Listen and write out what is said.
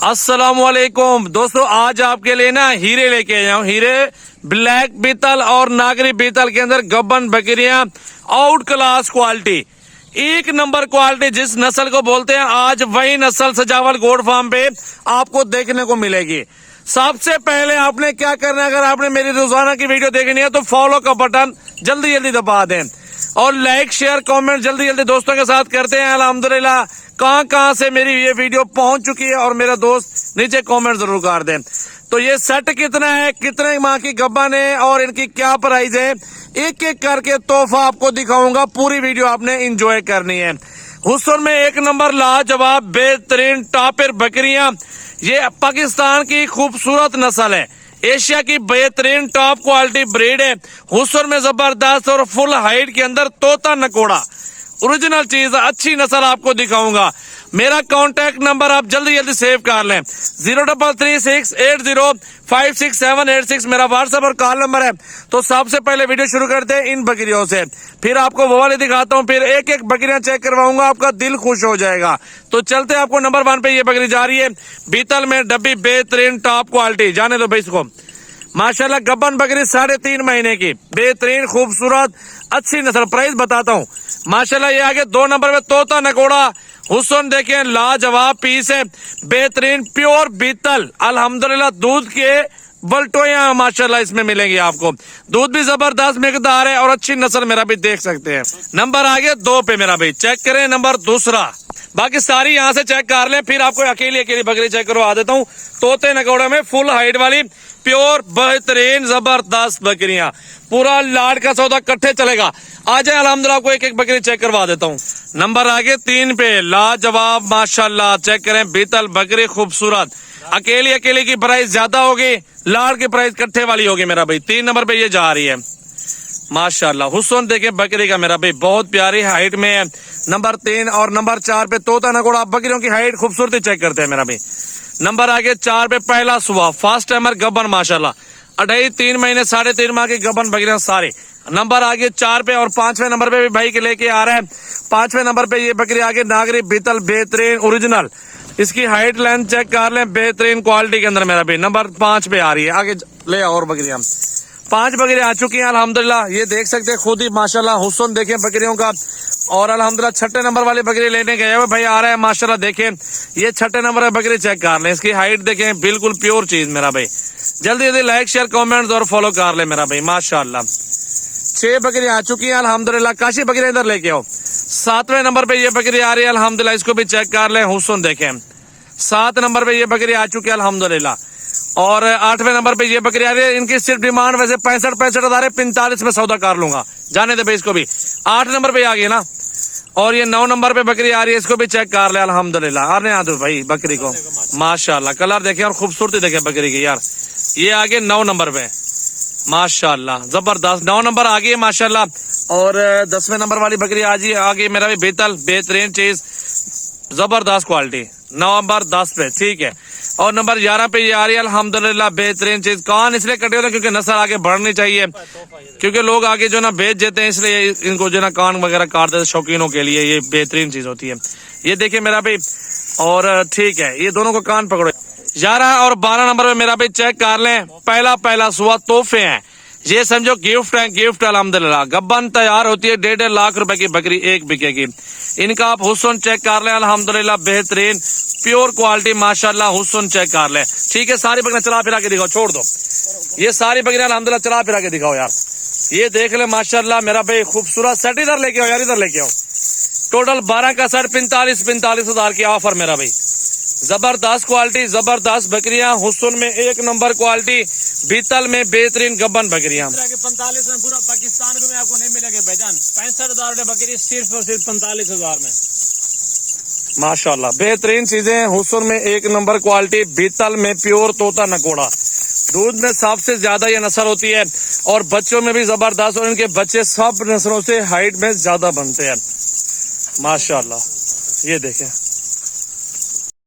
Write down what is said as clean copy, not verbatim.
अस्सलामुअलैकुम दोस्तों, आज आपके लिए ना हीरे लेके आया हूँ। हीरे ब्लैक बीतल और नागरी बीतल के अंदर गब्बन बकरियां, आउट क्लास क्वालिटी, एक नंबर क्वालिटी। जिस नस्ल को बोलते हैं आज वही नस्ल सजावल गोड फार्म पे आपको देखने को मिलेगी। सबसे पहले आपने क्या करना है, अगर आपने मेरी रोजाना की वीडियो देखनी है तो फॉलो का बटन जल्दी जल्दी दबा दें और लाइक शेयर कमेंट जल्दी जल्दी दोस्तों के साथ करते हैं। अल्हम्दुलिल्लाह कहां से मेरी ये वीडियो पहुंच चुकी है और मेरा दोस्त नीचे कमेंट जरूर कर दें। तो ये सेट कितना है, कितने माह की गब्बन है और इनकी क्या प्राइस है, एक एक करके तोहफा आपको दिखाऊंगा। पूरी वीडियो आपने एंजॉय करनी है। हुस्न में एक नंबर लाजवाब बेहतरीन टापर बकरियां, ये पाकिस्तान की खूबसूरत नस्ल है, एशिया की बेहतरीन टॉप क्वालिटी ब्रीड है। हुस्न में जबरदस्त और फुल हाइट के अंदर तोता नकोड़ा ओरिजिनल चीज, अच्छी नस्ल आपको दिखाऊंगा। मेरा कांटेक्ट नंबर आप जल्दी जल्दी सेव कर लें, 0336805686 मेरा व्हाट्सएप और कॉल नंबर है। तो सबसे पहले वीडियो शुरू करते हैं इन बकरियों से, फिर आपको वो वाले दिखाता हूँ, फिर एक एक बकरियां चेक करवाऊंगा, आपका दिल खुश हो जाएगा। तो चलते आपको नंबर 1 पे ये बकरी जा रही है, बीतल में डब्बी, बेहतरीन टॉप क्वालिटी। जाने दो भाई इसको, माशाल्लाह गब्बन बकरी 3.5 महीने की, बेहतरीन खूबसूरत अच्छी नस्ल। प्राइस बताता हूँ माशाल्लाह। ये आगे 2 नंबर में तोता नकोड़ा, हुस्न देखें लाजवाब पीस है, बेहतरीन प्योर बीतल। अल्हम्दुलिल्लाह दूध के बल्टोया माशाल्लाह इसमें मिलेंगे आपको, दूध भी जबरदस्त मिकदार है और अच्छी नस्ल मेरा भी देख सकते हैं। नंबर आगे 2 पे मेरा भाई चेक करें, नंबर 2। बाकी सारी यहाँ से चेक कर लें, फिर आपको अकेली अकेली बकरी चेक करवा देता हूँ। तोते नकोड़े में फुल हाइट वाली प्योर बेहतरीन जबरदस्त बकरियां, पूरा लाड का सौदा इकट्ठे चलेगा। आज अल्हम्दुलिल्लाह आपको एक एक बकरी चेक करवा देता हूँ। नंबर आगे 3 पे लाजवाब माशाल्लाह, चेक करें बीतल बकरी खूबसूरत। अकेली अकेली की प्राइस ज्यादा होगी, लाड की प्राइस इकट्ठे वाली होगी मेरा भाई। 3 नंबर पे ये जा रही है माशाल्लाह। हुस्न देखें बकरी का मेरा भाई, बहुत प्यारी हाइट में है। नंबर 3 और नंबर 4 पे तोता नकोड़ा, बकरियों की हाइट खूबसूरती चेक करते हैं मेरा भाई। नंबर आगे 4 पे पहला सुबह फर्स्ट टाइमर गब्बन माशाल्लाह, 2.5-3 महीने 3.5 माह की गब्बन बकरियां सारे। नंबर आगे 4 पे और 5वें नंबर पे भी भाई के लेके आ रहे हैं। 5वें नंबर पे ये बकरी आगे नागरी बीतल बेहतरीन ओरिजिनल, इसकी हाइट लेंथ चेक कर लें, बेहतरीन क्वालिटी के अंदर मेरा भाई नंबर 5 पे आ रही है। आगे ले और बकरियां 5 बकरियां आ चुकी हैं अल्हम्दुलिल्लाह, ये देख सकते हैं खुद ही माशाल्लाह। हुस्न देखें बकरियों का और अल्हम्दुलिल्लाह 6ठे नंबर वाली बकरी लेने गए हुए भाई आ रहा है माशाल्लाह। देखें ये 6ठे नंबर बकरी चेक कर लें, इसकी हाइट देखें, बिल्कुल प्योर चीज मेरा भाई। जल्दी जल्दी लाइक शेयर कमेंट्स और फॉलो कर ले मेरा भाई माशाल्लाह। 6 बकरी आ चुकी है अल्हम्दुलिल्लाह। काशी बकरी इधर लेके आओ। 7वें नंबर पे ये बकरी आ रही है अल्हम्दुलिल्लाह, इसको भी चेक कर लें। हुस्न देखें 7 नंबर पे ये बकरी आ चुकी है अल्हम्दुलिल्लाह। और 8वें नंबर पे ये बकरी आ रही है, इनकी सिर्फ डिमांड वैसे 65 हजार है, 45 में सौदा कर लूंगा, जाने दे भाई इसको भी। 8 नंबर पे आ गई ना। और ये 9 नंबर पे बकरी आ रही है, इसको भी चेक कर ले अल्हम्दुलिल्लाह। आने आ दो भाई बकरी को माशाल्लाह, कलर देखे और खूबसूरती देखे बकरी की यार। ये आगे 9 नंबर पे माशाल्लाह जबरदस्त 9 नंबर आ गई है माशाल्लाह। और 10वें नंबर वाली बकरी आज ही आ गई मेरा भी, बेहतल बेहतरीन चीज जबरदस्त क्वालिटी, नंबर 10 पे ठीक है। और नंबर 11 पे ये आ रही है अल्हम्दुलिल्लाह, बेहतरीन चीज। कान इसलिए कटे होते हैं क्योंकि नस्ल आगे बढ़नी चाहिए, क्योंकि लोग आगे जो ना बेच देते हैं, इसलिए इनको जो ना कान वगैरह काट देते शौकीनों के लिए। ये बेहतरीन चीज होती है। ये देखिए मेरा भाई, और ठीक है ये दोनों को कान पकड़ो। 11 और 12 नंबर पे मेरा भाई चेक कर लें, पहला सुबह तोहफे हैं, ये समझो गिफ्ट है, गिफ्ट अल्हम्दुलिल्लाह। गब्बन तैयार होती है 1.5 लाख रुपए की बकरी एक बिकेगी। इनका आप हुस्न चेक कर लें अल्हम्दुलिल्लाह, बेहतरीन प्योर क्वालिटी माशाल्लाह। हुस्न चेक कर लें ठीक है। सारी बकरियां चला फिरा के दिखाओ, छोड़ दो ये सारी बकरियां अल्हम्दुलिल्लाह, चला फिरा के दिखाओ यार। ये देख ले माशाल्लाह मेरा भाई खूबसूरत सेट। इधर लेके आओ यार, इधर लेके आओ। टोटल 12 का सेट 45 हजार की ऑफर मेरा भाई। जबरदस्त क्वालिटी, जबरदस्त बकरियां, हुस्न में एक नंबर क्वालिटी, बीतल में बेहतरीन गब्बन बकरियां। 45 में पूरा पाकिस्तान में आपको नहीं मिलेगा भाईजान। 65,000 बकरी सिर्फ और सिर्फ 45,000 में माशाल्लाह। बेहतरीन चीजें, हुस्न में एक नंबर क्वालिटी, बीतल में प्योर तोता नकोड़ा, दूध में सबसे ज्यादा ये नस्ल होती है और बच्चों में भी जबरदस्त, और इनके बच्चे सब नस्लों से हाइट में ज्यादा बनते हैं माशाल्लाह। ये देखें